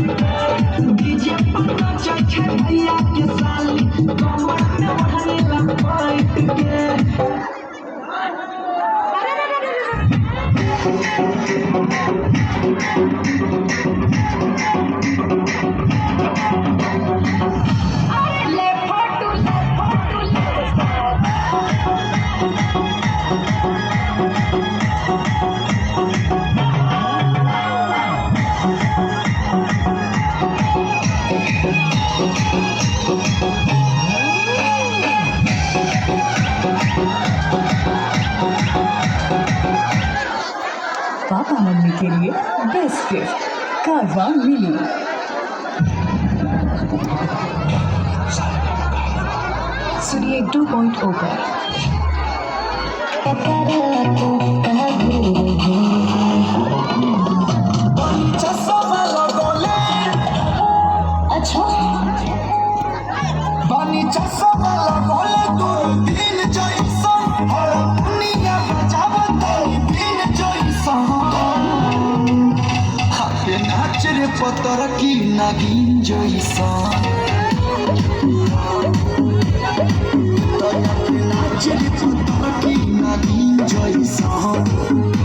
DJ पर नाचे छे भैया के साली कमर में ओढ़नी लपेट के पापा मम्मी के लिए बेस्ट गिफ्ट कारवा मिनी। सुनिए 2.0 पर। अच्छा बानी चश्मा लगोले दूर दिन जैसन और दुनिया बजावत दिन जैसन हाथे नाच रे पतर की नागिन जैसन हाथे नाच रे पतर की नागिन जैसन